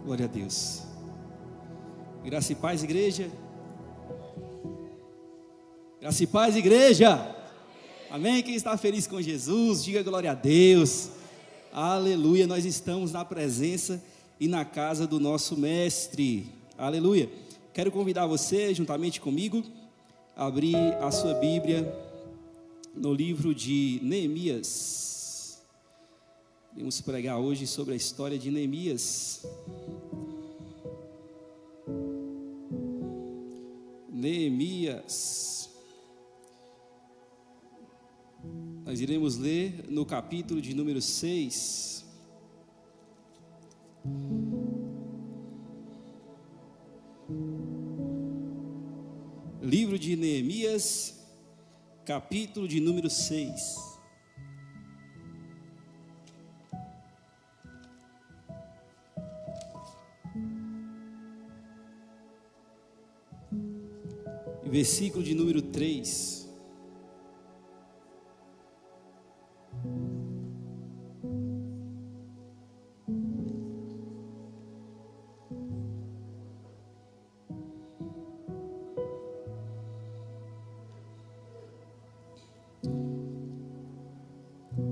Glória a Deus. Graça e paz, igreja. Graça e paz, igreja. Amém? Quem está feliz com Jesus, diga glória a Deus. Aleluia. Nós estamos na presença e na casa do nosso mestre. Aleluia. Quero convidar você, juntamente comigo, a abrir a sua Bíblia no livro de Neemias. Vamos pregar hoje sobre a história de Neemias. Neemias. Nós iremos ler no capítulo de número 6. Livro de Neemias, capítulo de número 6. Versículo de número 3.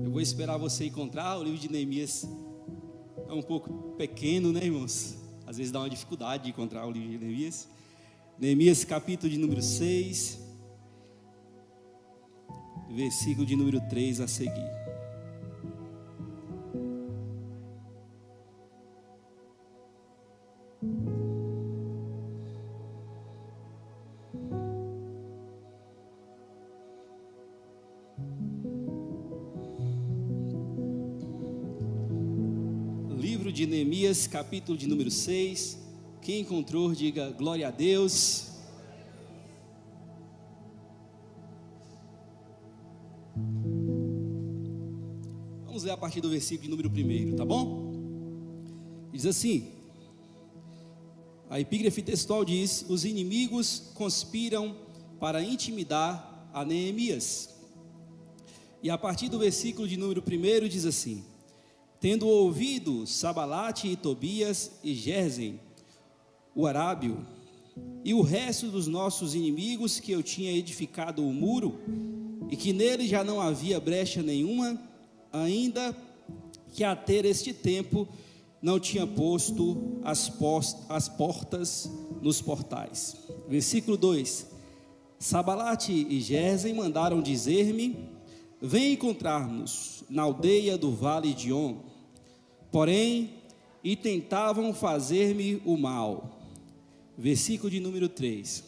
Eu vou esperar você encontrar. O livro de Neemias é um pouco pequeno, né, irmãos? Às vezes dá uma dificuldade de encontrar o livro de Neemias. Neemias, capítulo de número 6, versículo de número 3 a seguir. Livro de Neemias, capítulo de número 6. Quem encontrou, diga glória a Deus. Vamos ler a partir do versículo de número 1, tá bom? Diz assim: a epígrafe textual diz: os inimigos conspiram para intimidar a Neemias. E a partir do versículo de número 1 diz assim: tendo ouvido Sabalate e Tobias e Gesem, o arábio, e o resto dos nossos inimigos, que eu tinha edificado o muro, e que nele já não havia brecha nenhuma, ainda que até este tempo não tinha posto as portas nos portais. Versículo 2: Sabalate e Gesem mandaram dizer-me: vem encontrar-nos na aldeia do vale de On. Porém, e tentavam fazer-me o mal. Versículo de número 3: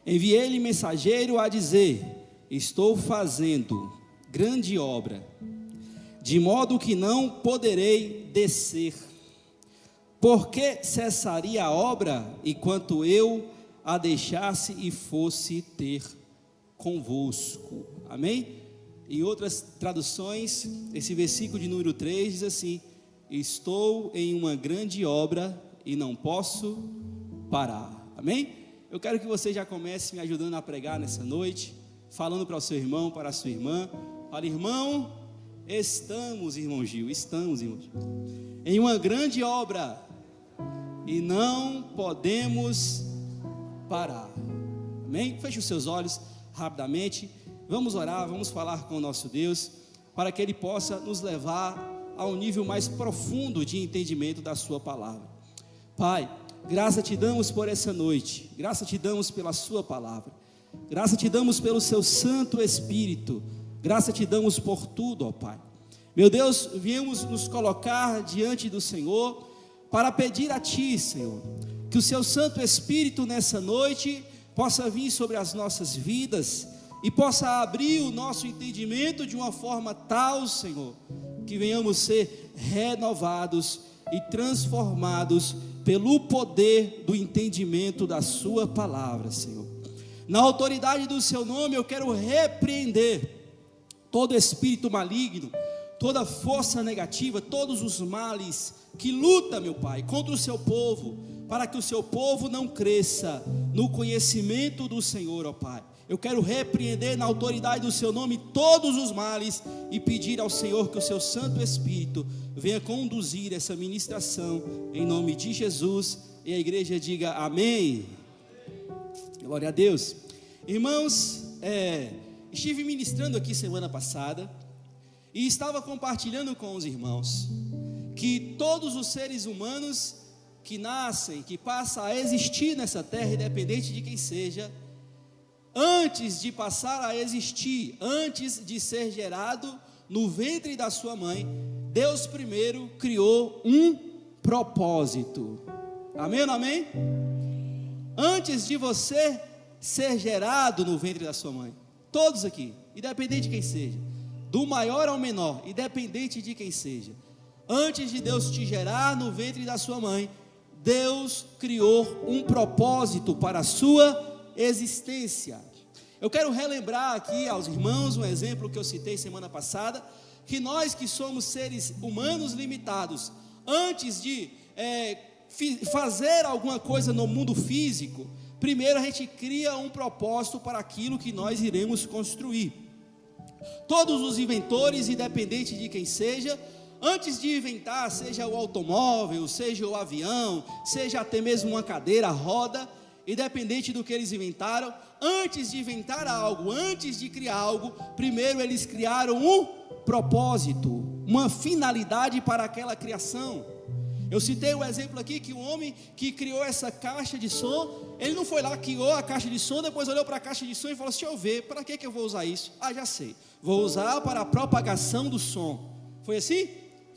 enviei-lhe mensageiro a dizer: estou fazendo grande obra, de modo que não poderei descer. Porque cessaria a obra, enquanto eu a deixasse e fosse ter convosco? Amém? Em outras traduções, esse versículo de número 3 diz assim: estou em uma grande obra e não posso parar. Amém? Eu quero que você já comece me ajudando a pregar nessa noite, falando para o seu irmão, para a sua irmã. Fala, irmão, irmão Gil, em uma grande obra e não podemos parar. Amém? Feche os seus olhos rapidamente. Vamos orar, vamos falar com o nosso Deus, para que Ele possa nos levar a um nível mais profundo de entendimento da sua palavra. Pai, graça te damos por essa noite, graça te damos pela sua palavra, graça te damos pelo seu Santo Espírito, graça te damos por tudo, ó Pai. Meu Deus, viemos nos colocar diante do Senhor, para pedir a Ti, Senhor, que o seu Santo Espírito nessa noite, possa vir sobre as nossas vidas, e possa abrir o nosso entendimento de uma forma tal, Senhor, que venhamos ser renovados e transformados pelo poder do entendimento da sua palavra, Senhor. Na autoridade do seu nome, eu quero repreender todo espírito maligno, toda força negativa, todos os males que luta, meu Pai, contra o seu povo, para que o seu povo não cresça no conhecimento do Senhor, ó Pai. eu quero repreender na autoridade do seu nome todos os males e pedir ao Senhor que o seu Santo Espírito venha conduzir essa ministração em nome de Jesus. E a igreja diga amém. Glória a Deus. Irmãos, estive ministrando aqui semana passada e estava compartilhando com os irmãos que todos os seres humanos que nascem, que passam a existir nessa terra, independente de quem seja, antes de passar a existir, antes de ser gerado no ventre da sua mãe, Deus primeiro criou um propósito. Amém ou não amém? Antes de você ser gerado no ventre da sua mãe, todos aqui, independente de quem seja, do maior ao menor, independente de quem seja, antes de Deus te gerar no ventre da sua mãe, Deus criou um propósito para a sua existência. Eu quero relembrar aqui aos irmãos um exemplo que eu citei semana passada, que nós que somos seres humanos limitados, antes de fazer alguma coisa no mundo físico, primeiro a gente cria um propósito para aquilo que nós iremos construir. Todos os inventores, independente de quem seja, antes de inventar, seja o automóvel, seja o avião, seja até mesmo uma cadeira, roda, independente do que eles inventaram, antes de inventar algo, antes de criar algo, primeiro eles criaram um propósito, uma finalidade para aquela criação. Eu citei o exemplo aqui que o homem que criou essa caixa de som, ele não foi lá, criou a caixa de som, depois olhou para a caixa de som e falou assim: deixa eu ver, para que eu vou usar isso? Ah, já sei, vou usar para a propagação do som. Foi assim?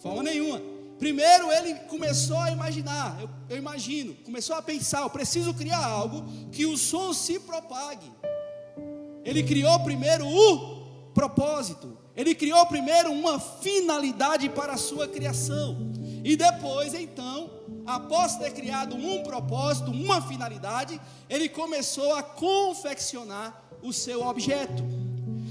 Forma nenhuma. Primeiro ele começou a imaginar, eu imagino, começou a pensar, eu preciso criar algo que o som se propague. Ele criou primeiro o propósito, ele criou primeiro uma finalidade para a sua criação, e depois então, após ter criado um propósito, uma finalidade, ele começou a confeccionar o seu objeto.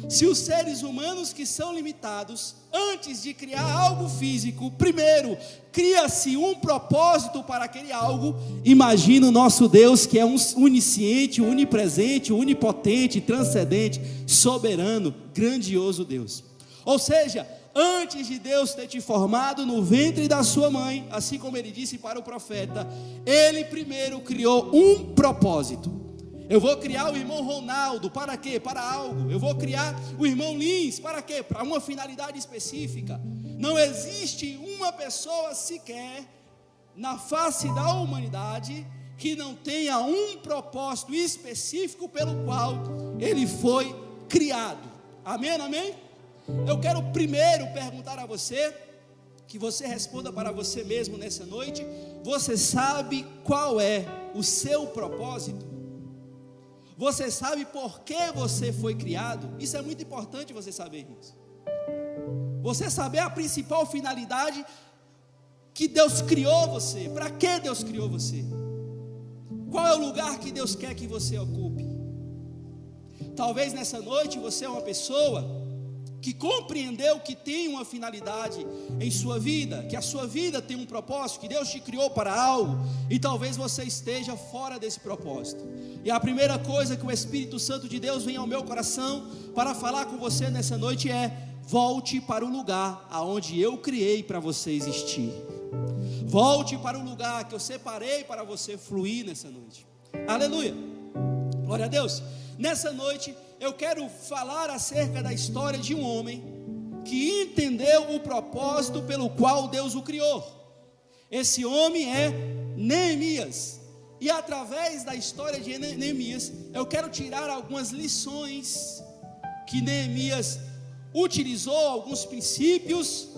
Se os seres humanos que são limitados, antes de criar algo físico, primeiro cria-se um propósito para aquele algo, imagina o nosso Deus que é um onisciente, onipresente, onipotente, transcendente, soberano, grandioso Deus. Ou seja, antes de Deus ter te formado no ventre da sua mãe, assim como ele disse para o profeta, ele primeiro criou um propósito. Eu vou criar o irmão Ronaldo, para quê? Para algo. Eu vou criar o irmão Lins, para quê? Para uma finalidade específica. Não existe uma pessoa sequer na face da humanidade que não tenha um propósito específico pelo qual ele foi criado. Amém, amém? Eu quero primeiro perguntar a você, que você responda para você mesmo nessa noite: você sabe qual é o seu propósito? Você sabe por que você foi criado? Isso é muito importante você saber, irmãos. Você saber a principal finalidade que Deus criou você. Para que Deus criou você? Qual é o lugar que Deus quer que você ocupe? Talvez nessa noite você é uma pessoa que compreendeu que tem uma finalidade em sua vida, que a sua vida tem um propósito, que Deus te criou para algo, e talvez você esteja fora desse propósito. E a primeira coisa que o Espírito Santo de Deus vem ao meu coração para falar com você nessa noite é: volte para o lugar aonde eu criei para você existir. Volte para o lugar que eu separei para você fluir nessa noite. Aleluia, glória a Deus. Nessa noite eu quero falar acerca da história de um homem que entendeu o propósito pelo qual Deus o criou. Esse homem é Neemias. E através da história de Neemias, eu quero tirar algumas lições que Neemias utilizou, alguns princípios,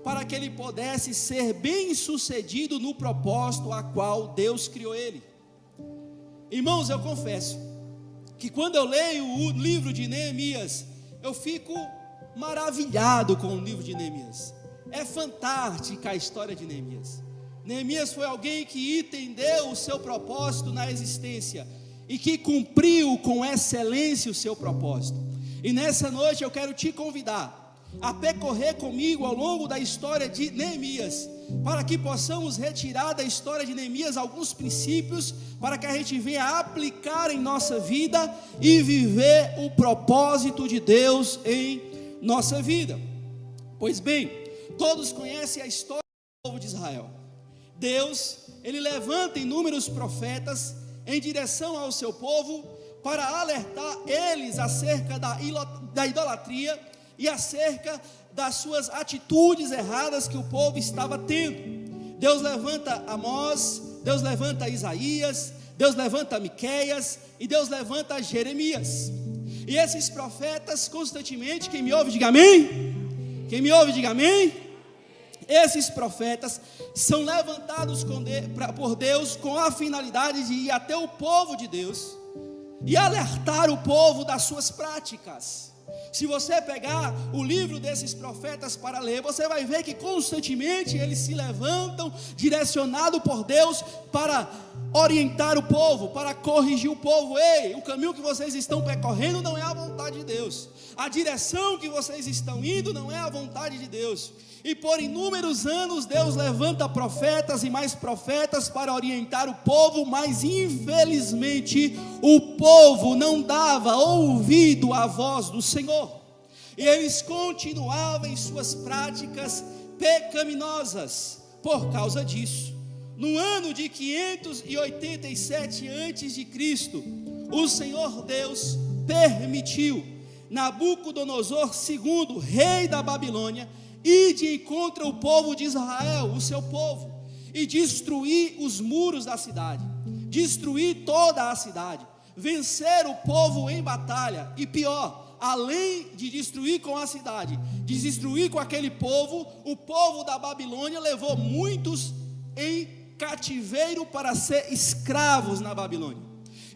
para que ele pudesse ser bem sucedido no propósito a qual Deus criou ele. Irmãos, eu confesso que quando eu leio o livro de Neemias, eu fico maravilhado com o livro de Neemias. É fantástica a história de Neemias. Neemias foi alguém que entendeu o seu propósito na existência e que cumpriu com excelência o seu propósito. E nessa noite eu quero te convidar a percorrer comigo ao longo da história de Neemias, para que possamos retirar da história de Neemias alguns princípios, para que a gente venha aplicar em nossa vida e viver o propósito de Deus em nossa vida. Pois bem, todos conhecem a história do povo de Israel. Deus, ele levanta inúmeros profetas em direção ao seu povo, para alertar eles acerca da idolatria e acerca das suas atitudes erradas que o povo estava tendo. Deus levanta Amós, Deus levanta Isaías, Deus levanta Miqueias e Deus levanta Jeremias. E esses profetas constantemente, quem me ouve diga amém, quem me ouve diga amém. Esses profetas são levantados por Deus com a finalidade de ir até o povo de Deus e alertar o povo das suas práticas. Se você pegar o livro desses profetas para ler, você vai ver que constantemente eles se levantam, direcionados por Deus, para orientar o povo, para corrigir o povo. Ei, o caminho que vocês estão percorrendo não é a vontade de Deus, a direção que vocês estão indo não é a vontade de Deus. E por inúmeros anos Deus levanta profetas e mais profetas para orientar o povo, mas infelizmente o povo não dava ouvido à voz do Senhor, e eles continuavam em suas práticas pecaminosas. Por causa disso, no ano de 587 a.C., o Senhor Deus permitiu Nabucodonosor II, rei da Babilônia, ir de encontro ao povo de Israel, o seu povo, e destruir os muros da cidade, destruir toda a cidade, vencer o povo em batalha, e pior, além de destruir com a cidade, de destruir com aquele povo, o povo da Babilônia levou muitos em cativeiro para ser escravos na Babilônia.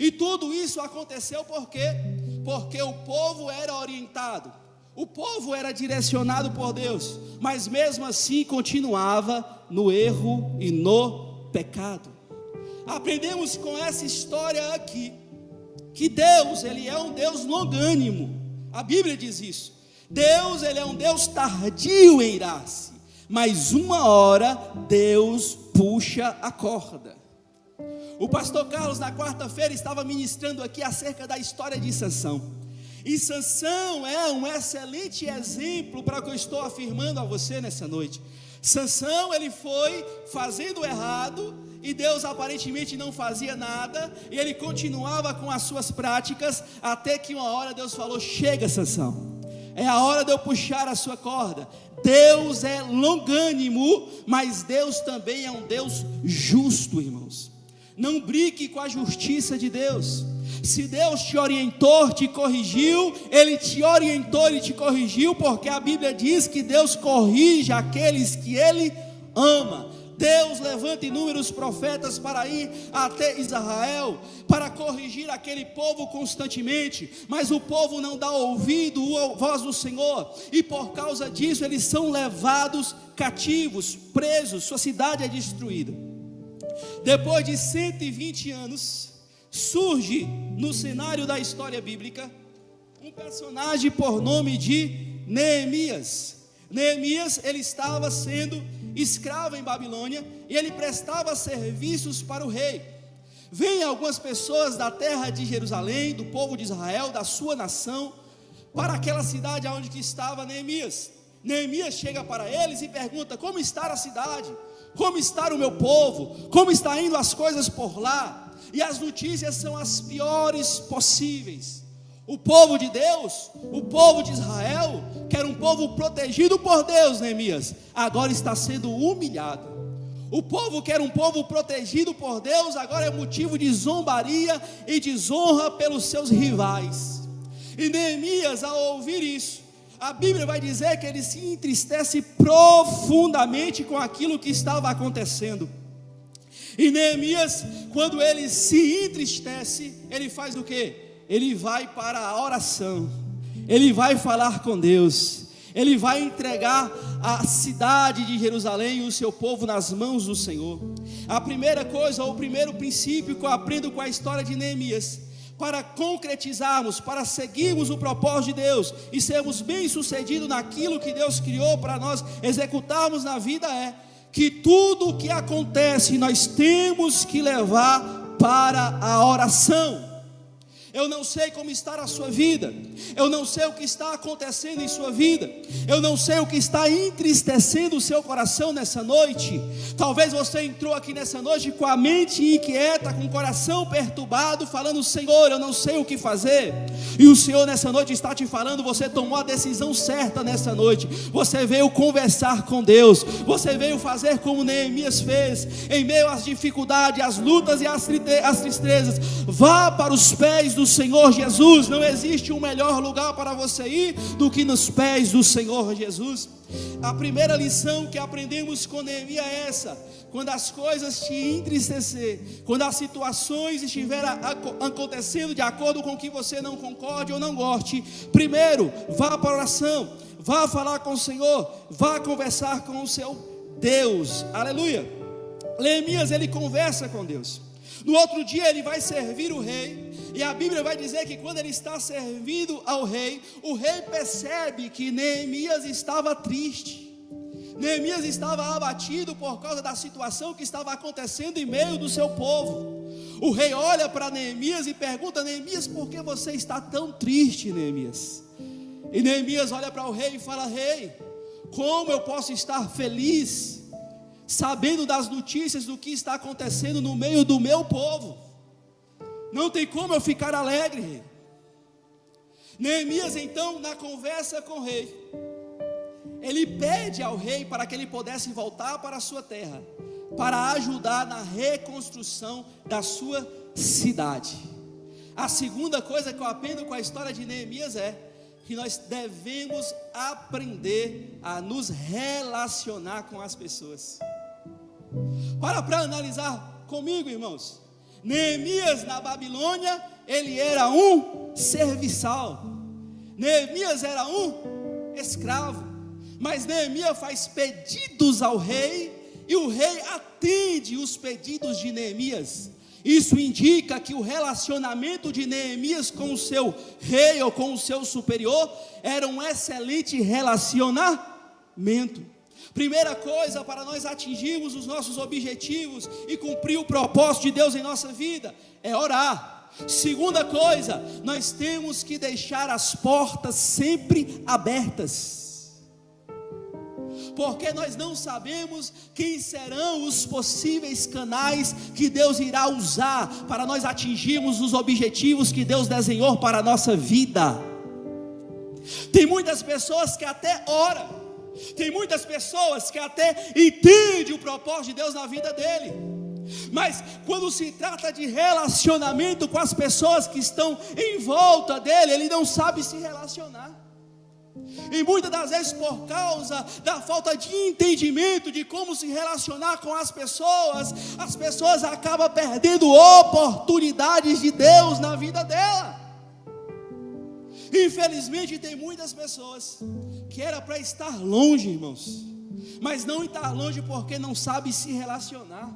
E tudo isso aconteceu porque o povo era orientado, o povo era direcionado por Deus, mas mesmo assim continuava no erro e no pecado. Aprendemos com essa história aqui que Deus, ele é um Deus longânimo. A Bíblia diz isso. Deus, ele é um Deus tardio em irar-se, mas uma hora Deus puxa a corda. O pastor Carlos na quarta-feira estava ministrando aqui acerca da história de Sansão. E Sansão é um excelente exemplo para o que eu estou afirmando a você nessa noite. Sansão, ele foi fazendo errado, e Deus aparentemente não fazia nada, e ele continuava com as suas práticas, até que uma hora Deus falou: chega, Sansão, é a hora de eu puxar a sua corda. Deus é longânimo, mas Deus também é um Deus justo, irmãos. Não brinque com a justiça de Deus. Se Deus te orientou, te corrigiu, Ele te orientou, Ele te corrigiu, porque a Bíblia diz que Deus corrige aqueles que Ele ama. Deus levanta inúmeros profetas para ir até Israel, para corrigir aquele povo constantemente, mas o povo não dá ouvido à voz do Senhor, e por causa disso eles são levados cativos, presos, sua cidade é destruída. Depois de 120 anos, surge no cenário da história bíblica um personagem por nome de Neemias. Neemias, ele estava sendo escravo em Babilônia, e ele prestava serviços para o rei. Vêm algumas pessoas da terra de Jerusalém, do povo de Israel, da sua nação, para aquela cidade onde que estava Neemias. Neemias chega para eles e pergunta: como está a cidade? Como está o meu povo? Como está indo as coisas por lá? E as notícias são as piores possíveis. O povo de Deus, o povo de Israel, que era um povo protegido por Deus, Neemias, agora está sendo humilhado. O povo que era um povo protegido por Deus, agora é motivo de zombaria e desonra pelos seus rivais. E Neemias, ao ouvir isso, a Bíblia vai dizer que ele se entristece profundamente com aquilo que estava acontecendo. E Neemias, quando ele se entristece, ele faz o quê? Ele vai para a oração, ele vai falar com Deus, ele vai entregar a cidade de Jerusalém e o seu povo nas mãos do Senhor. A primeira coisa, ou o primeiro princípio que eu aprendo com a história de Neemias, para concretizarmos, para seguirmos o propósito de Deus e sermos bem-sucedidos naquilo que Deus criou para nós executarmos na vida, é que tudo o que acontece nós temos que levar para a oração. Eu não sei como está a sua vida, eu não sei o que está acontecendo em sua vida, eu não sei o que está entristecendo o seu coração nessa noite. Talvez você entrou aqui nessa noite com a mente inquieta, com o coração perturbado, falando: Senhor, eu não sei o que fazer. E o Senhor nessa noite está te falando: você tomou a decisão certa nessa noite, você veio conversar com Deus, você veio fazer como Neemias fez, em meio às dificuldades, às lutas e às tristezas. Vá para os pés do Senhor Jesus. Não existe um melhor lugar para você ir do que nos pés do Senhor Jesus. A primeira lição que aprendemos com Neemias é essa: quando as coisas te entristecer, quando as situações estiverem acontecendo de acordo com que você não concorde ou não goste, primeiro, vá para a oração, vá falar com o Senhor, vá conversar com o seu Deus. Aleluia. Neemias, ele conversa com Deus. No outro dia ele vai servir o rei, e a Bíblia vai dizer que quando ele está servindo ao rei, o rei percebe que Neemias estava triste. Neemias estava abatido por causa da situação que estava acontecendo em meio do seu povo. O rei olha para Neemias e pergunta: Neemias, por que você está tão triste, Neemias? E Neemias olha para o rei e fala: rei, como eu posso estar feliz sabendo das notícias do que está acontecendo no meio do meu povo? Não tem como eu ficar alegre, rei. Neemias então, na conversa com o rei, ele pede ao rei para que ele pudesse voltar para a sua terra, para ajudar na reconstrução da sua cidade. A segunda coisa que eu aprendo com a história de Neemias é que nós devemos aprender a nos relacionar com as pessoas. Para analisar comigo, irmãos. Neemias na Babilônia, ele era um serviçal. Neemias era um escravo. Mas Neemias faz pedidos ao rei, e o rei atende os pedidos de Neemias. Isso indica que o relacionamento de Neemias com o seu rei ou com o seu superior era um excelente relacionamento. Primeira coisa, para nós atingirmos os nossos objetivos e cumprir o propósito de Deus em nossa vida, é orar. Segunda coisa, nós temos que deixar as portas sempre abertas, porque nós não sabemos quem serão os possíveis canais que Deus irá usar para nós atingirmos os objetivos que Deus desenhou para a nossa vida. Tem muitas pessoas que até oram, tem muitas pessoas que até entendem o propósito de Deus na vida dele, mas quando se trata de relacionamento com as pessoas que estão em volta dele, ele não sabe se relacionar. E muitas das vezes, por causa da falta de entendimento de como se relacionar com as pessoas acabam perdendo oportunidades de Deus na vida dela. Infelizmente tem muitas pessoas que era para estar longe, irmãos, mas não estar longe porque não sabe se relacionar,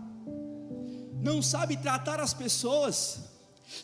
não sabe tratar as pessoas.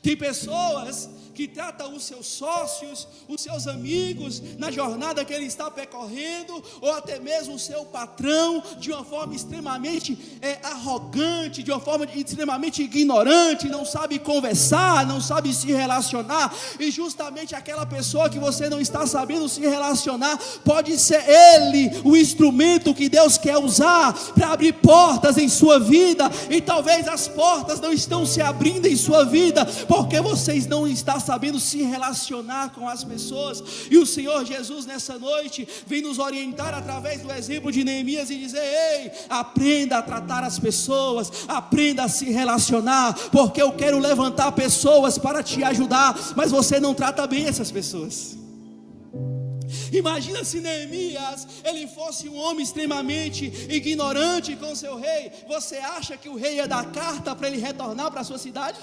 Tem pessoas que tratam os seus sócios, os seus amigos, na jornada que ele está percorrendo, ou até mesmo o seu patrão, de uma forma extremamente arrogante, de uma forma extremamente ignorante, não sabe conversar, não sabe se relacionar, e justamente aquela pessoa que você não está sabendo se relacionar, pode ser ele o instrumento que Deus quer usar para abrir portas em sua vida, e talvez as portas não estão se abrindo em sua vida, porque vocês não estão sabendo se relacionar com as pessoas. E o Senhor Jesus nessa noite vem nos orientar através do exemplo de Neemias e dizer: ei, aprenda a tratar as pessoas, aprenda a se relacionar, porque eu quero levantar pessoas para te ajudar, mas você não trata bem essas pessoas. Imagina se Neemias, ele fosse um homem extremamente ignorante com seu rei. Você acha que o rei ia dar carta para ele retornar para a sua cidade?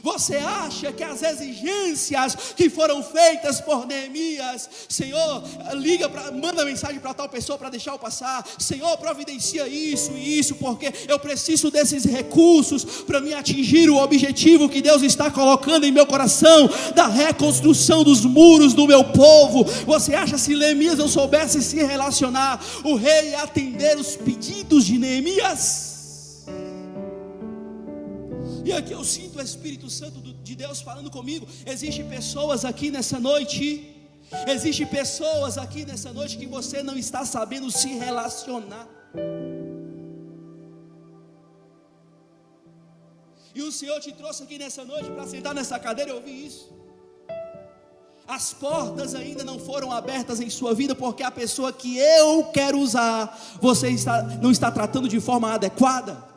Você acha que as exigências que foram feitas por Neemias, Senhor, manda mensagem para tal pessoa para deixar eu passar, Senhor, providencia isso e isso, porque eu preciso desses recursos para me atingir o objetivo que Deus está colocando em meu coração, da reconstrução dos muros do meu povo. Você acha se Neemias não soubesse se relacionar, o rei ia atender os pedidos de Neemias? E aqui eu sinto o Espírito Santo de Deus falando comigo. Existem pessoas aqui nessa noite, que você não está sabendo se relacionar. E o Senhor te trouxe aqui nessa noite para sentar nessa cadeira e ouvir isso. As portas ainda não foram abertas em sua vida, porque a pessoa que eu quero usar, você não está tratando de forma adequada.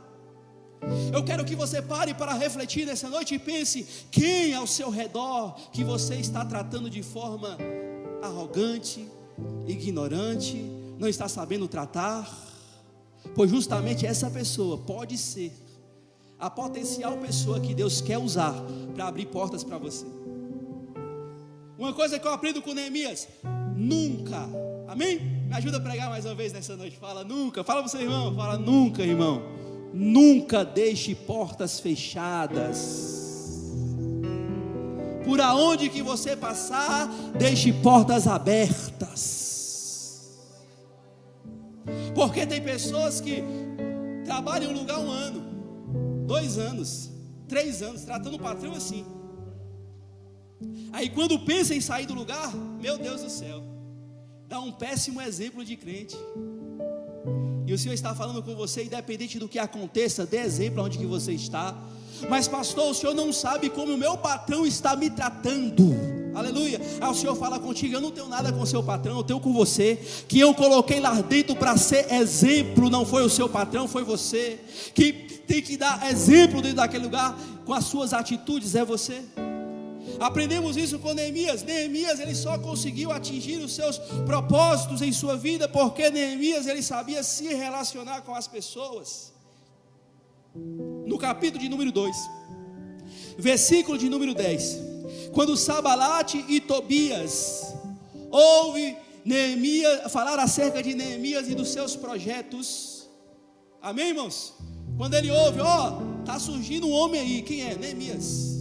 Eu quero que você pare para refletir nessa noite e pense: quem ao seu redor que você está tratando de forma arrogante, ignorante, não está sabendo tratar? Pois justamente essa pessoa pode ser a potencial pessoa que Deus quer usar para abrir portas para você. Uma coisa que eu aprendo com Neemias: nunca, amém? Me ajuda a pregar mais uma vez nessa noite. Fala nunca, fala para o seu irmão, fala nunca, irmão. Nunca deixe portas fechadas. Por aonde que você passar, deixe portas abertas. Porque tem pessoas que trabalham em um lugar 1 ano, 2 anos, 3 anos, tratando o patrão assim. Aí quando pensa em sair do lugar, meu Deus do céu, dá um péssimo exemplo de crente. E o Senhor está falando com você, independente do que aconteça, dê exemplo onde que você está. Mas pastor, o Senhor não sabe como o meu patrão está me tratando. Aleluia. Aí o Senhor fala contigo: eu não tenho nada com o seu patrão, eu tenho com você. Que eu coloquei lá dentro para ser exemplo, não foi o seu patrão, foi você. Que tem que dar exemplo dentro daquele lugar, com as suas atitudes, é você. Aprendemos isso com Neemias. Neemias, ele só conseguiu atingir os seus propósitos em sua vida porque Neemias, ele sabia se relacionar com as pessoas. No capítulo de número 2, versículo de número 10, quando Sanbalate e Tobias ouve Neemias falar acerca de Neemias e dos seus projetos, amém, irmãos? Quando ele ouve, está surgindo um homem aí, quem é? Neemias.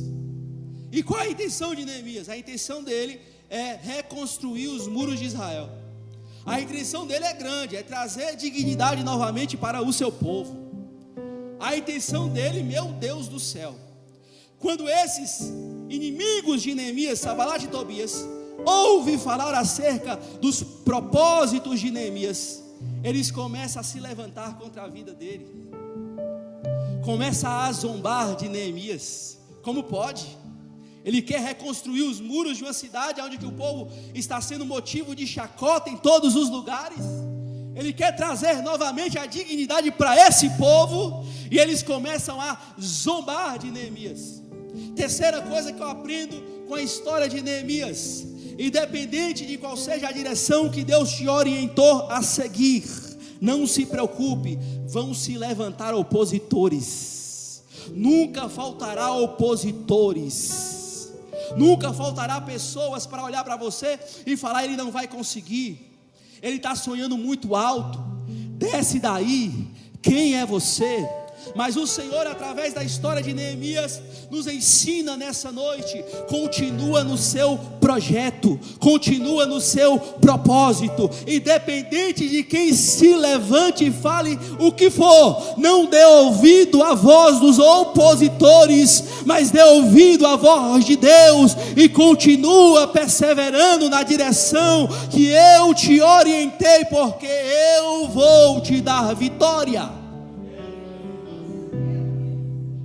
E qual é a intenção de Neemias? A intenção dele é reconstruir os muros de Israel. A intenção dele é grande, é trazer dignidade novamente para o seu povo. A intenção dele, meu Deus do céu, quando esses inimigos de Neemias, Sanbalate e Tobias, ouvem falar acerca dos propósitos de Neemias, eles começam a se levantar contra a vida dele, começam a zombar de Neemias. Como pode? Ele quer reconstruir os muros de uma cidade onde que o povo está sendo motivo de chacota em todos os lugares. Ele quer trazer novamente a dignidade para esse povo, e eles começam a zombar de Neemias. Terceira coisa que eu aprendo com a história de Neemias: independente de qual seja a direção que Deus te orientou a seguir, não se preocupe, vão se levantar opositores. Nunca faltará opositores. Nunca faltará pessoas para olhar para você e falar: ele não vai conseguir, ele está sonhando muito alto, desce daí, quem é você? Mas o Senhor, através da história de Neemias, nos ensina nessa noite: continua no seu projeto, continua no seu propósito, independente de quem se levante e fale o que for, não dê ouvido à voz dos opositores, mas dê ouvido à voz de Deus, e continua perseverando na direção que eu te orientei, porque eu vou te dar vitória.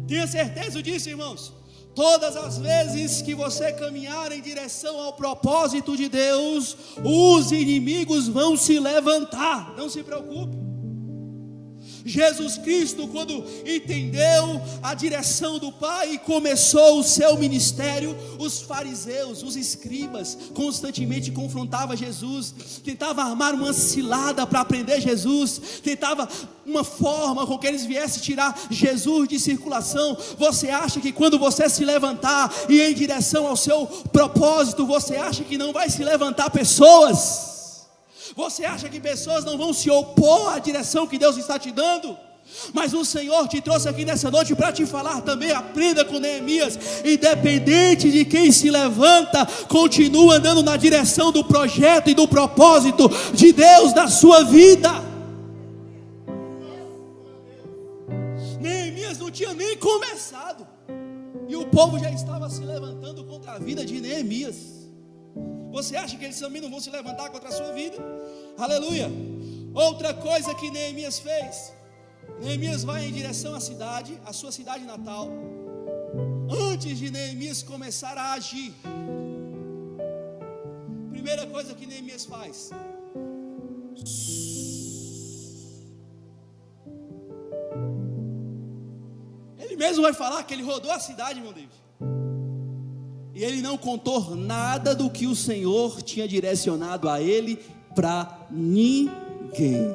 Tenha certeza disso, irmãos. Todas as vezes que você caminhar em direção ao propósito de Deus, os inimigos vão se levantar, não se preocupe. Jesus Cristo, quando entendeu a direção do Pai e começou o seu ministério, os fariseus, os escribas, constantemente confrontavam Jesus, tentavam armar uma cilada para prender Jesus, tentava uma forma com que eles viessem tirar Jesus de circulação. Você acha que quando você se levantar e ir em direção ao seu propósito, você acha que não vai se levantar pessoas? Você acha que pessoas não vão se opor à direção que Deus está te dando? Mas o Senhor te trouxe aqui nessa noite para te falar também. Aprenda com Neemias: independente de quem se levanta, continua andando na direção do projeto e do propósito de Deus na sua vida. Neemias não tinha nem começado e o povo já estava se levantando contra a vida de Neemias. Você acha que eles também não vão se levantar contra a sua vida? Aleluia. Outra coisa que Neemias fez: Neemias vai em direção à cidade, a sua cidade natal. Antes de Neemias começar a agir, primeira coisa que Neemias faz: ele mesmo vai falar que ele rodou a cidade, meu Deus, e ele não contou nada do que o Senhor tinha direcionado a ele para ninguém.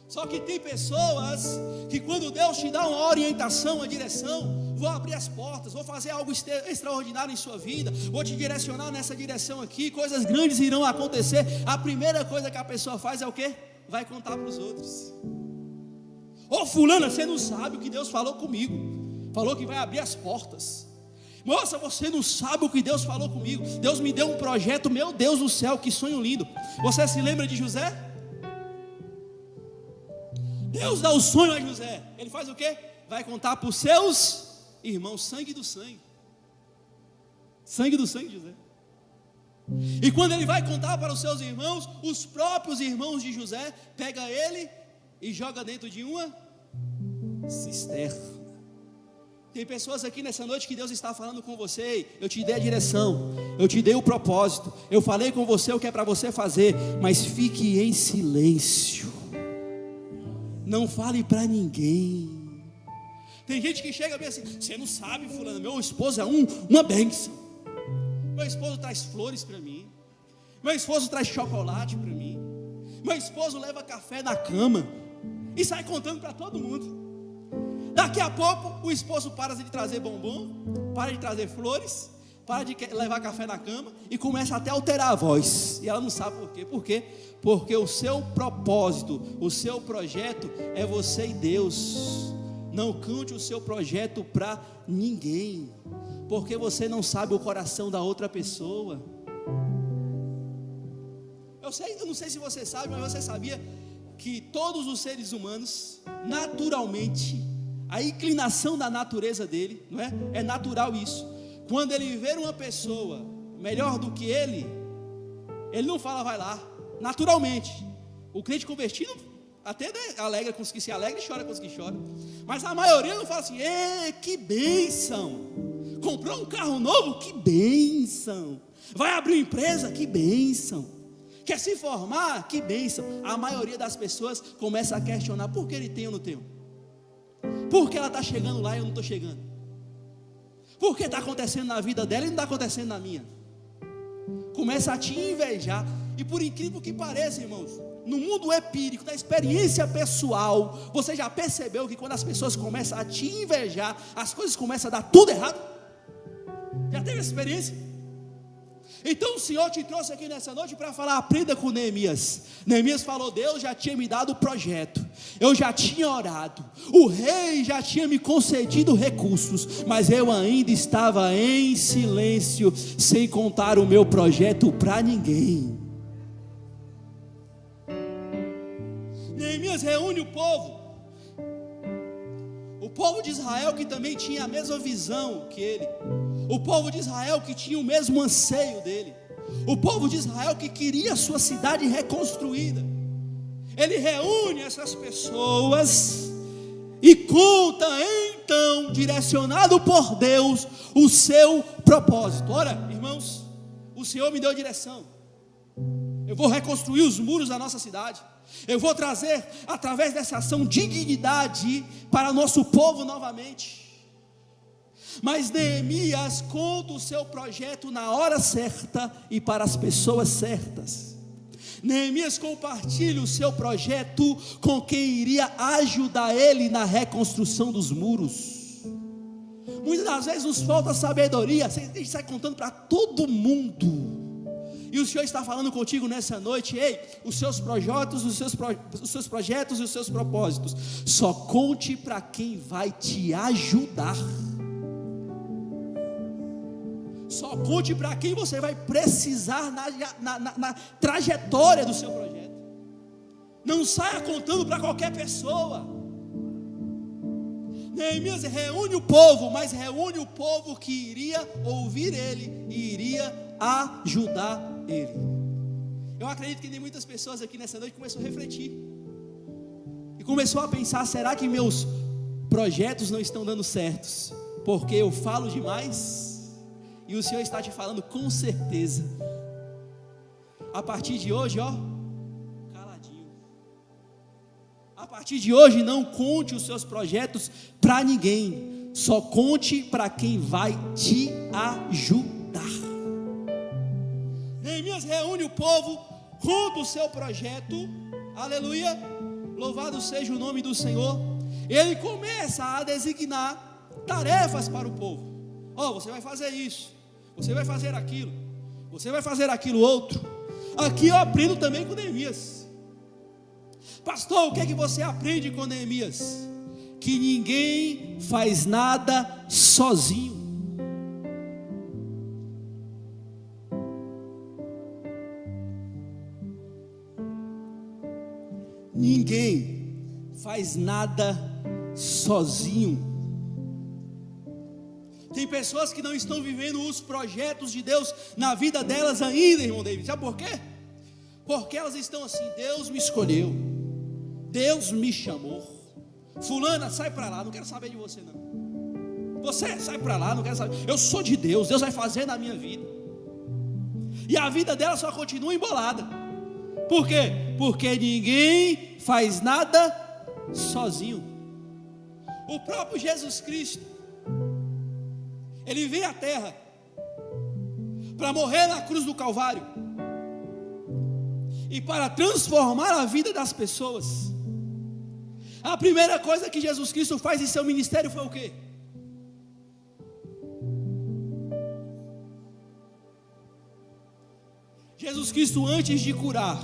Só que tem pessoas que quando Deus te dá uma orientação, uma direção, vou abrir as portas, vou fazer algo extraordinário em sua vida, vou te direcionar nessa direção aqui, coisas grandes irão acontecer. A primeira coisa que a pessoa faz é o quê? Vai contar para os outros. Ô fulana, você não sabe o que Deus falou comigo. Falou que vai abrir as portas. Moça, você não sabe o que Deus falou comigo. Deus me deu um projeto, meu Deus do céu, que sonho lindo. Você se lembra de José? Deus dá o sonho a José. Ele faz o quê? Vai contar para os seus irmãos, sangue do sangue. Sangue do sangue, José. E quando ele vai contar para os seus irmãos, os próprios irmãos de José pegam ele e joga dentro de uma cisterna. Tem pessoas aqui nessa noite que Deus está falando com você: eu te dei a direção, eu te dei o propósito, eu falei com você o que é para você fazer, mas fique em silêncio, não fale para ninguém. Tem gente que chega bem assim: você não sabe, fulano, meu esposo é uma bênção, meu esposo traz flores para mim, meu esposo traz chocolate para mim, meu esposo leva café na cama, e sai contando para todo mundo. Daqui a pouco o esposo para de trazer bombom, para de trazer flores, para de levar café na cama e começa até a alterar a voz. E ela não sabe por quê. Por quê? Porque o seu propósito, o seu projeto é você e Deus. Não conte o seu projeto para ninguém, porque você não sabe o coração da outra pessoa. Eu não sei se você sabe, mas você sabia que todos os seres humanos, naturalmente, a inclinação da natureza dele, não é? É natural isso. Quando ele vê uma pessoa melhor do que ele não fala vai lá, naturalmente. O crente convertido até alegra com os que se alegram e chora com os que choram, mas a maioria não fala assim: que bênção, comprou um carro novo, que bênção, vai abrir uma empresa, que bênção, quer se formar, que bênção. A maioria das pessoas começa a questionar: por que ele tem ou não tem? Por que ela está chegando lá e eu não estou chegando? Por que está acontecendo na vida dela e não está acontecendo na minha? Começa a te invejar. E por incrível que pareça, irmãos, no mundo empírico, na experiência pessoal, você já percebeu que quando as pessoas começam a te invejar, as coisas começam a dar tudo errado? Já teve essa experiência? Então o Senhor te trouxe aqui nessa noite para falar: aprenda com Neemias. Neemias falou: Deus já tinha me dado o projeto, eu já tinha orado, o rei já tinha me concedido recursos, mas eu ainda estava em silêncio, sem contar o meu projeto para ninguém. Neemias reúne o povo de Israel, que também tinha a mesma visão que ele, o povo de Israel que tinha o mesmo anseio dele, o povo de Israel que queria a sua cidade reconstruída. Ele reúne essas pessoas e conta então, direcionado por Deus, o seu propósito. Ora, irmãos, o Senhor me deu a direção, eu vou reconstruir os muros da nossa cidade, Eu vou trazer, através dessa ação, dignidade para nosso povo novamente. Mas Neemias conta o seu projeto na hora certa e para as pessoas certas. Neemias compartilha o seu projeto com quem iria ajudar ele na reconstrução dos muros. Muitas das vezes nos falta sabedoria, a gente sai contando para todo mundo. E o Senhor está falando contigo nessa noite: ei, os seus projetos, os seus projetos e os seus propósitos, só conte para quem vai te ajudar. Só conte para quem você vai precisar na trajetória do seu projeto. Não saia contando para qualquer pessoa. Neemias reúne o povo, mas reúne o povo que iria ouvir ele e iria ajudar ele. Eu acredito que tem muitas pessoas aqui nessa noite que começou a refletir e começou a pensar: será que meus projetos não estão dando certos porque eu falo demais? E o Senhor está te falando com certeza: a partir de hoje, caladinho. A partir de hoje não conte os seus projetos para ninguém, só conte para quem vai te ajudar. Neemias reúne o povo, conta o seu projeto, aleluia, louvado seja o nome do Senhor. Ele começa a designar tarefas para o povo. Você vai fazer isso, você vai fazer aquilo, você vai fazer aquilo outro. Aqui eu aprendo também com Neemias. Pastor, o que é que você aprende com Neemias? Que ninguém faz nada sozinho. Ninguém faz nada sozinho. Tem pessoas que não estão vivendo os projetos de Deus na vida delas ainda, irmão David. Sabe por quê? Porque elas estão assim: Deus me escolheu, Deus me chamou. Fulana, sai para lá, não quero saber de você não. Você, sai para lá, não quero saber. Eu sou de Deus, Deus vai fazer na minha vida. E a vida dela só continua embolada. Por quê? Porque ninguém faz nada sozinho. O próprio Jesus Cristo, Ele veio à terra para morrer na cruz do Calvário e para transformar a vida das pessoas. A primeira coisa que Jesus Cristo faz em seu ministério foi o quê? Jesus Cristo, antes de curar,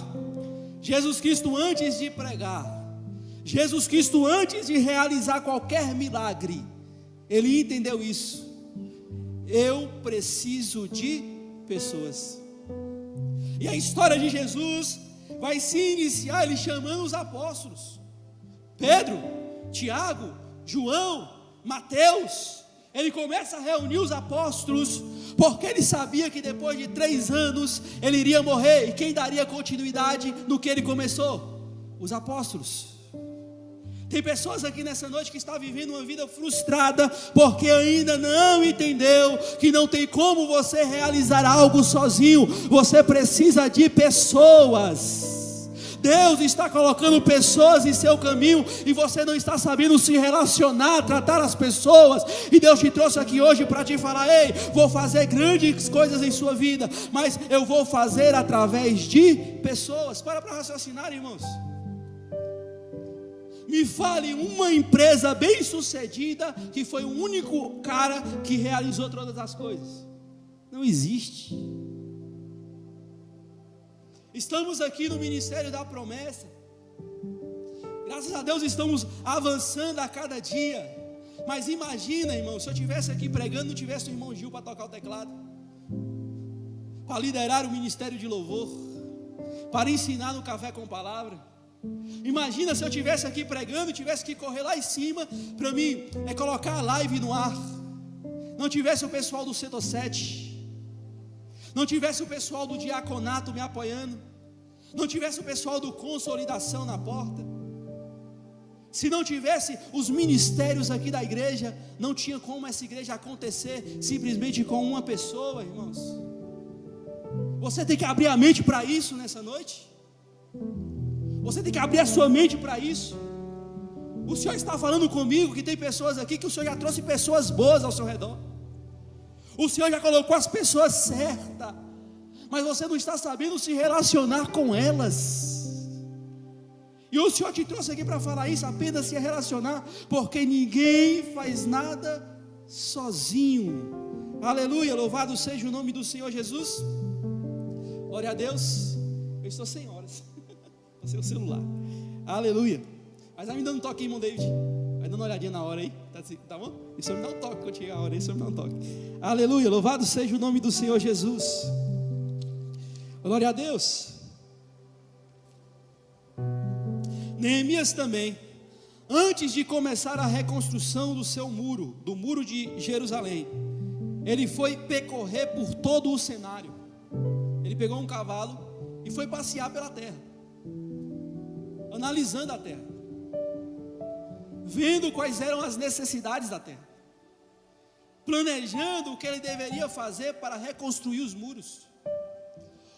Jesus Cristo, antes de pregar, Jesus Cristo, antes de realizar qualquer milagre, Ele entendeu isso: eu preciso de pessoas. E a história de Jesus vai se iniciar Ele chamando os apóstolos: Pedro, Tiago, João, Mateus. Ele começa a reunir os apóstolos, porque ele sabia que depois de 3 anos ele iria morrer, e quem daria continuidade no que ele começou? Os apóstolos. Tem pessoas aqui nessa noite que estão vivendo uma vida frustrada, porque ainda não entendeu que não tem como você realizar algo sozinho. Você precisa de pessoas. Deus está colocando pessoas em seu caminho e você não está sabendo se relacionar, tratar as pessoas. E Deus te trouxe aqui hoje para te falar: ei, vou fazer grandes coisas em sua vida, mas eu vou fazer através de pessoas. Para raciocinar, irmãos. Me fale uma empresa bem sucedida que foi o único cara que realizou todas as coisas. Não existe. Estamos aqui no Ministério da Promessa. Graças a Deus estamos avançando a cada dia. Mas imagina, irmão, se eu estivesse aqui pregando, não tivesse o irmão Gil para tocar o teclado, para liderar o ministério de louvor, para ensinar no Café com Palavra. Imagina se eu estivesse aqui pregando e tivesse que correr lá em cima para mim colocar a live no ar. Não tivesse o pessoal do setor 7, não tivesse o pessoal do diaconato me apoiando, não tivesse o pessoal do consolidação na porta, se não tivesse os ministérios aqui da igreja, não tinha como essa igreja acontecer simplesmente com uma pessoa, irmãos. Você tem que abrir a mente para isso nessa noite. Você tem que abrir a sua mente para isso. O Senhor está falando comigo que tem pessoas aqui que o Senhor já trouxe pessoas boas ao seu redor. O Senhor já colocou as pessoas certas, mas você não está sabendo se relacionar com elas. E o Senhor te trouxe aqui para falar isso, apenas se relacionar, porque ninguém faz nada sozinho. Aleluia, louvado seja o nome do Senhor Jesus. Glória a Deus. Eu estou sem horas, estou sem o celular. Aleluia. Mas vai me dando um toque aí, irmão David. Vai dando uma olhadinha na hora aí, tá bom? E o Senhor me dá um toque quando chegar a hora aí, o Senhor me dá um toque. Aleluia, louvado seja o nome do Senhor Jesus. Glória a Deus. Neemias também, antes de começar a reconstrução do seu muro, do muro de Jerusalém, ele foi percorrer por todo o cenário. Ele pegou um cavalo e foi passear pela terra, analisando a terra, vendo quais eram as necessidades da terra, planejando o que ele deveria fazer para reconstruir os muros.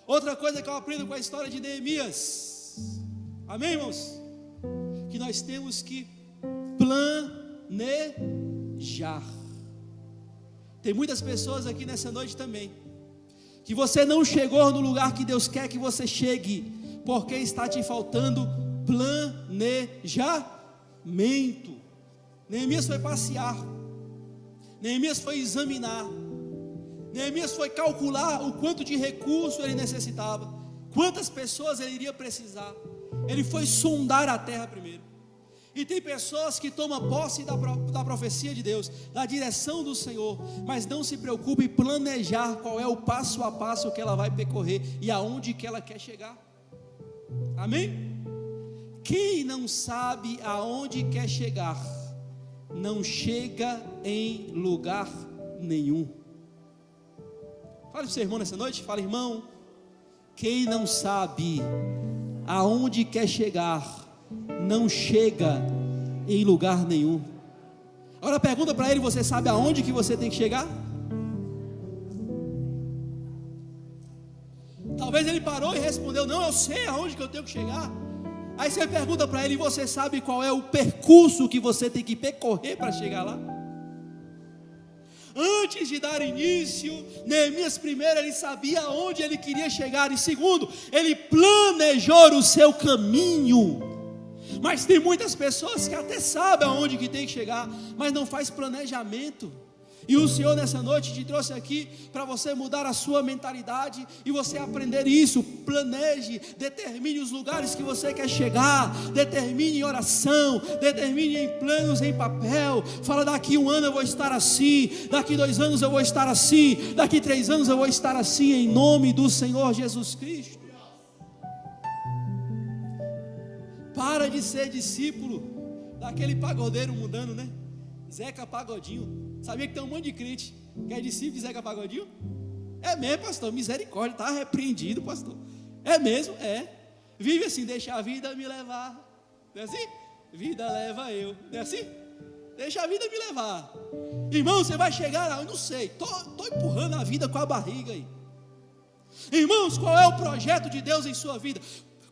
Outra coisa que eu aprendo com a história de Neemias, amém, irmãos? Que nós temos que planejar. Tem muitas pessoas aqui nessa noite também, que você não chegou no lugar que Deus quer que você chegue, porque está te faltando planejamento. Neemias foi passear, Neemias foi examinar, Neemias foi calcular o quanto de recurso ele necessitava, quantas pessoas ele iria precisar. Ele foi sondar a terra primeiro. E tem pessoas que tomam posse da profecia de Deus, da direção do Senhor, mas não se preocupa em planejar qual é o passo a passo que ela vai percorrer e aonde que ela quer chegar. Amém? Quem não sabe aonde quer chegar, não chega em lugar nenhum. Fala para o seu irmão nessa noite, fala, irmão, quem não sabe aonde quer chegar, não chega em lugar nenhum. Agora pergunta para ele, você sabe aonde que você tem que chegar? Talvez ele parou e respondeu, não, eu sei aonde que eu tenho que chegar. Aí você pergunta para ele, você sabe qual é o percurso que você tem que percorrer para chegar lá? Antes de dar início, Neemias primeiro, ele sabia aonde ele queria chegar, e segundo, ele planejou o seu caminho. Mas tem muitas pessoas que até sabem aonde que tem que chegar, mas não faz planejamento. E o Senhor nessa noite te trouxe aqui para você mudar a sua mentalidade e você aprender isso. Planeje, determine os lugares que você quer chegar, determine em oração, determine em planos em papel. Fala, daqui 1 ano eu vou estar assim, daqui 2 anos eu vou estar assim, daqui 3 anos eu vou estar assim, em nome do Senhor Jesus Cristo. Para de ser discípulo daquele pagodeiro mundano, né? Zeca Pagodinho. Sabia que tem um monte de crente que é discípulo de Zeca Pagodinho? É mesmo, pastor, misericórdia, está repreendido, pastor. É mesmo, é. Vive assim, deixa a vida me levar. Não é assim? Vida leva eu. Não é assim? Deixa a vida me levar. Irmão, você vai chegar lá, eu não sei. Estou empurrando a vida com a barriga aí. Irmãos, qual é o projeto de Deus em sua vida?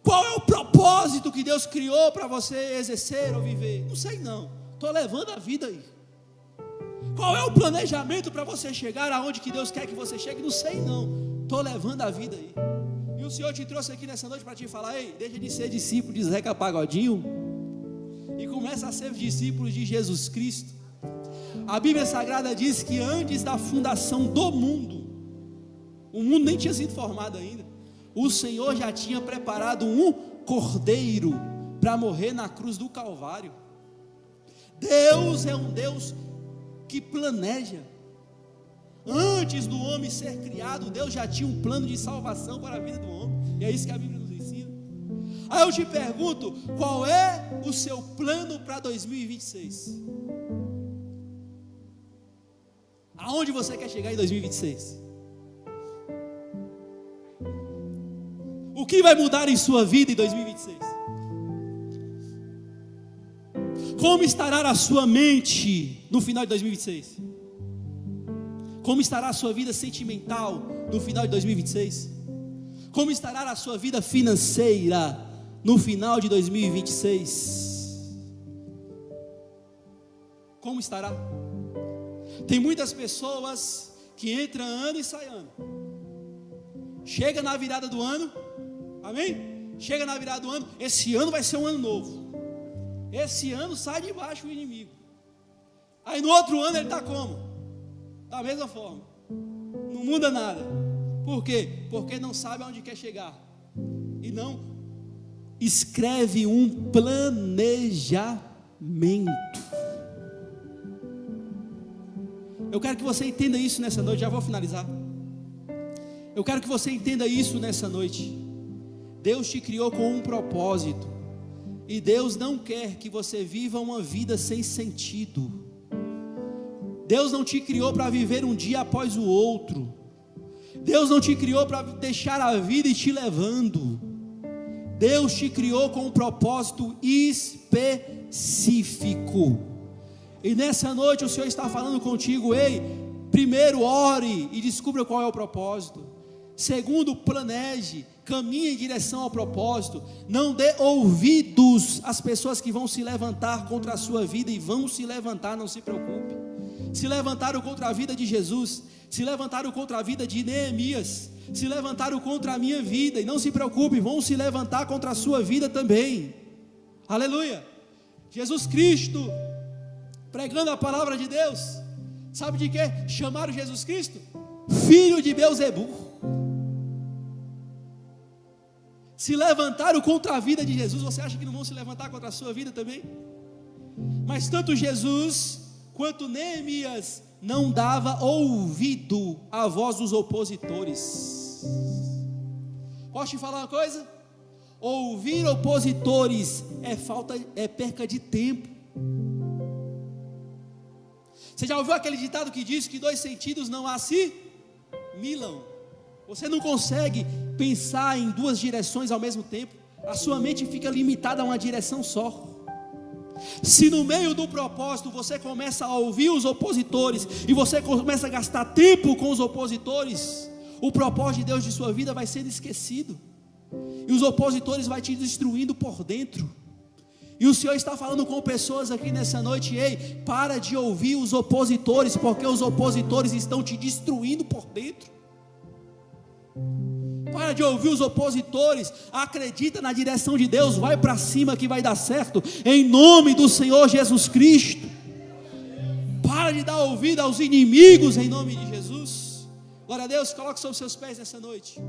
Qual é o propósito que Deus criou para você exercer ou viver? Não sei não. Estou levando a vida aí. Qual é o planejamento para você chegar aonde que Deus quer que você chegue? Não sei não. Estou levando a vida aí. E o Senhor te trouxe aqui nessa noite para te falar, ei, deixa de ser discípulo de Zeca Pagodinho e começa a ser discípulo de Jesus Cristo. A Bíblia Sagrada diz que antes da fundação do mundo, o mundo nem tinha sido formado ainda, o Senhor já tinha preparado um cordeiro para morrer na cruz do Calvário. Deus é um Deus que planeja. Antes do homem ser criado, Deus já tinha um plano de salvação para a vida do homem. E é isso que a Bíblia nos ensina. Aí eu te pergunto, qual é o seu plano para 2026? Aonde você quer chegar em 2026? O que vai mudar em sua vida em 2026? Como estará a sua mente no final de 2026? Como estará a sua vida sentimental no final de 2026? Como estará a sua vida financeira no final de 2026? Como estará? Tem muitas pessoas que entram ano e saem ano. Chega na virada do ano, amém? Chega na virada do ano, esse ano vai ser um ano novo. Esse ano sai de baixo o inimigo. Aí no outro ano ele está como? Da mesma forma. Não muda nada. Por quê? Porque não sabe aonde quer chegar. E não escreve um planejamento. Eu quero que você entenda isso nessa noite. Já vou finalizar. Eu quero que você entenda isso nessa noite. Deus te criou com um propósito. E Deus não quer que você viva uma vida sem sentido. Deus não te criou para viver um dia após o outro. Deus não te criou para deixar a vida e te levando. Deus te criou com um propósito específico. E nessa noite o Senhor está falando contigo: ei, primeiro ore e descubra qual é o propósito. Segundo, planeje, caminhe em direção ao propósito. Não dê ouvidos às pessoas que vão se levantar contra a sua vida, e vão se levantar, não se preocupe. Se levantaram contra a vida de Jesus, se levantaram contra a vida de Neemias, se levantaram contra a minha vida, e não se preocupe, vão se levantar contra a sua vida também. Aleluia. Jesus Cristo, pregando a palavra de Deus, sabe de quê? Chamaram Jesus Cristo filho de Beelzebu. Se levantaram contra a vida de Jesus. Você acha que não vão se levantar contra a sua vida também? Mas tanto Jesus quanto Neemias não dava ouvido à voz dos opositores. Posso te falar uma coisa? Ouvir opositores é perca de tempo. Você já ouviu aquele ditado que diz que 2 sentidos não assimilam? Você não consegue pensar em 2 direções ao mesmo tempo. A sua mente fica limitada a uma direção só. Se no meio do propósito você começa a ouvir os opositores e você começa a gastar tempo com os opositores, o propósito de Deus de sua vida vai sendo esquecido, e os opositores vão te destruindo por dentro. E o Senhor está falando com pessoas aqui nessa noite: ei, para de ouvir os opositores, porque os opositores estão te destruindo por dentro. Para de ouvir os opositores, acredita na direção de Deus, vai para cima que vai dar certo, em nome do Senhor Jesus Cristo. Para de dar ouvido aos inimigos, em nome de Jesus. Glória a Deus. Coloque sobre os seus pés nessa noite.